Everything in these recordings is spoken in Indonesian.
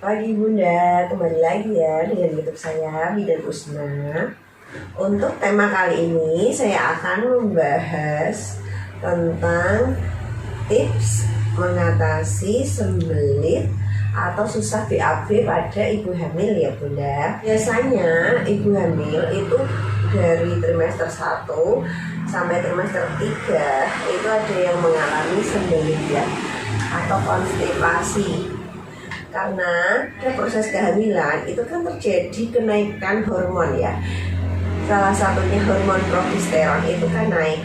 Pagi Bunda, kembali lagi ya dengan YouTube saya Bidan Usna. Untuk tema kali ini saya akan membahas tentang tips mengatasi sembelit atau susah BAB pada ibu hamil ya Bunda. Biasanya ibu hamil itu dari trimester 1 sampai trimester 3 itu ada yang mengalami sembelit ya atau konstipasi. Karena proses kehamilan itu kan terjadi kenaikan hormon ya. Salah satunya hormon progesteron itu kan naik,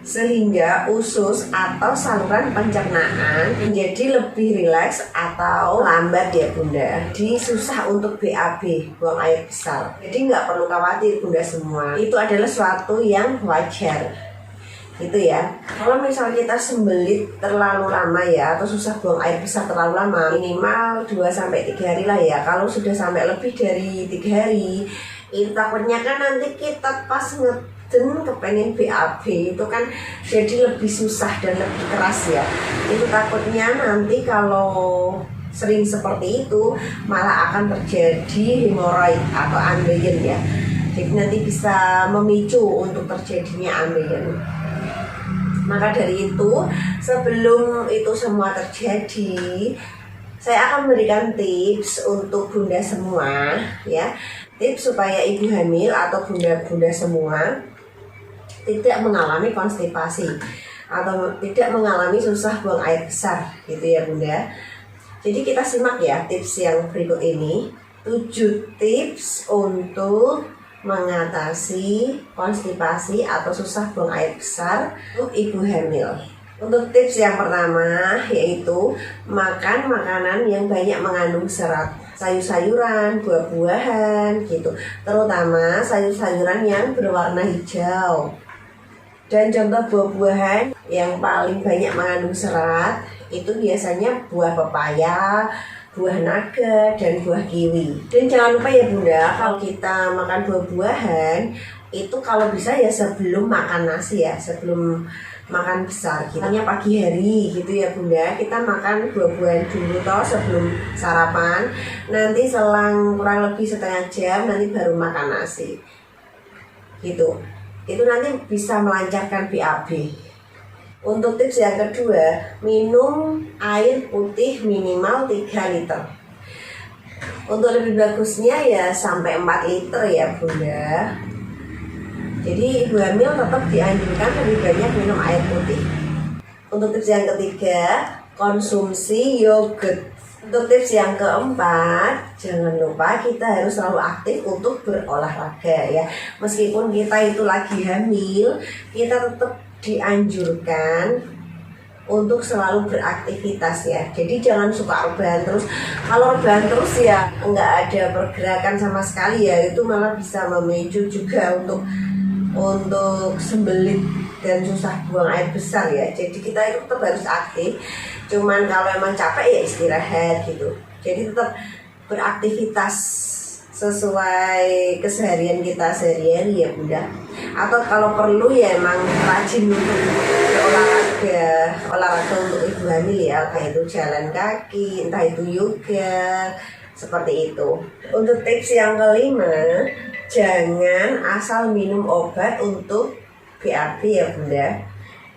sehingga usus atau saluran pencernaan menjadi lebih rileks atau lambat ya Bunda. Jadi susah untuk BAB, buang air besar. Jadi nggak perlu khawatir Bunda semua, itu adalah suatu yang wajar gitu ya. Kalau misalnya kita sembelit terlalu lama ya, atau susah buang air besar terlalu lama, minimal 2-3 hari lah ya. Kalau sudah sampai lebih dari 3 hari, itu takutnya kan nanti kita pas ngeden kepengen BAB itu kan jadi lebih susah dan lebih keras ya. Itu takutnya nanti kalau sering seperti itu malah akan terjadi hemoroid atau ambeien ya. Jadi nanti bisa memicu untuk terjadinya ambeien. Maka dari itu, sebelum itu semua terjadi, saya akan memberikan tips untuk bunda semua ya. Tips supaya ibu hamil atau bunda-bunda semua tidak mengalami konstipasi atau tidak mengalami susah buang air besar gitu ya Bunda. Jadi kita simak ya tips yang berikut ini. 7 tips untuk mengatasi konstipasi atau susah buang air besar untuk ibu hamil. Untuk tips yang pertama yaitu makan makanan yang banyak mengandung serat, sayur-sayuran, buah-buahan gitu, terutama sayur-sayuran yang berwarna hijau. Dan contoh buah-buahan yang paling banyak mengandung serat itu biasanya buah pepaya, buah naga, dan buah kiwi. Dan jangan lupa ya Bunda, kalau kita makan buah-buahan itu kalau bisa ya sebelum makan nasi ya, sebelum makan besar gitu. Hanya pagi hari gitu ya Bunda, kita makan buah-buahan dulu toh sebelum sarapan. Nanti selang kurang lebih setengah jam nanti baru makan nasi gitu. Itu nanti bisa melancarkan BAB. Untuk tips yang kedua, minum air putih minimal 3 liter. Untuk lebih bagusnya ya sampai 4 liter ya Bunda. Jadi ibu hamil tetap dianjurkan lebih banyak minum air putih. Untuk tips yang ketiga, konsumsi yogurt. Untuk tips yang keempat, jangan lupa kita harus selalu aktif untuk berolahraga ya. Meskipun kita itu lagi hamil, kita tetap dianjurkan untuk selalu beraktivitas ya. Jadi jangan suka rebahan terus. Kalau rebahan terus ya nggak ada pergerakan sama sekali ya, itu malah bisa memicu juga untuk sembelit dan susah buang air besar ya. Jadi kita itu tetap harus aktif. Cuman kalau emang capek ya istirahat gitu. Jadi tetap beraktivitas sesuai keseharian kita sehari-hari ya Bunda. Atau kalau perlu ya emang rajin untuk olahraga untuk ibu hamil ya, kayak itu jalan kaki, entah itu yoga, seperti itu. Untuk tips yang kelima, jangan asal minum obat untuk BAB ya Bunda.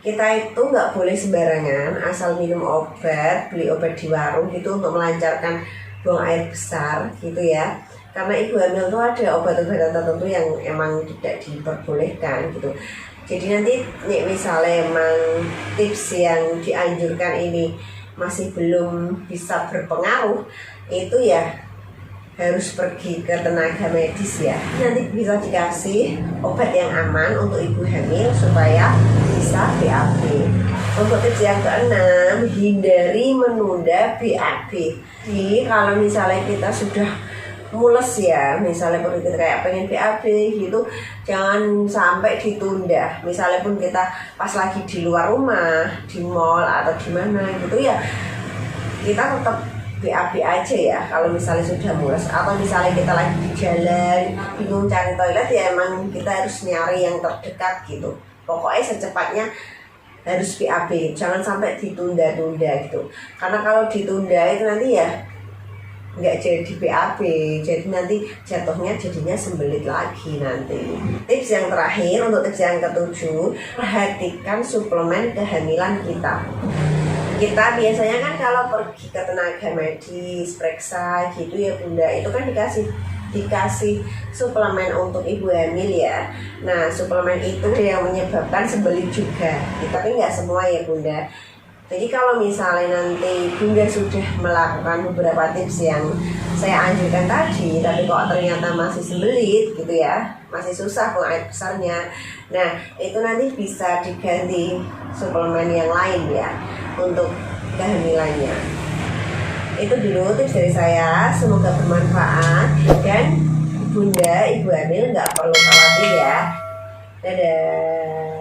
Kita itu nggak boleh sembarangan asal minum obat, beli obat di warung gitu untuk melancarkan buang air besar gitu ya. Karena ibu hamil itu ada obat-obatan tertentu yang emang tidak diperbolehkan gitu. Jadi nanti nih misalnya emang tips yang dianjurkan ini masih belum bisa berpengaruh, itu ya harus pergi ke tenaga medis ya. Nanti bisa dikasih obat yang aman untuk ibu hamil supaya bisa BAB. Untuk tips yang keenam, hindari menunda BAB. Jadi kalau misalnya kita sudah mules ya, misalnya pun kita kayak pengen BAB gitu, jangan sampai ditunda. Misalnya pun kita pas lagi di luar rumah, di mall atau di mana gitu ya, kita tetap BAB aja ya. Kalau misalnya sudah mules atau misalnya kita lagi di jalan bingung cari toilet ya emang kita harus nyari yang terdekat gitu. Pokoknya secepatnya harus BAB, jangan sampai ditunda-tunda gitu. Karena kalau ditunda itu nanti ya nggak jadi BAB, jadi nanti jadinya sembelit lagi nanti. Tips yang terakhir, untuk tips yang ketujuh, perhatikan suplemen kehamilan kita. Kita biasanya kan kalau pergi ke tenaga medis, periksa gitu ya Bunda, itu kan dikasih suplemen untuk ibu hamil ya. Nah suplemen itu yang menyebabkan sembelit juga, tapi nggak semua ya Bunda. Jadi kalau misalnya nanti Bunda sudah melakukan beberapa tips yang saya anjurkan tadi, tapi kok ternyata masih sembelit gitu ya, masih susah buang air besarnya, nah itu nanti bisa diganti suplemen yang lain ya untuk kehamilannya. Itu dulu tips dari saya, semoga bermanfaat dan Bunda ibu hamil nggak perlu khawatir ya. Dadah.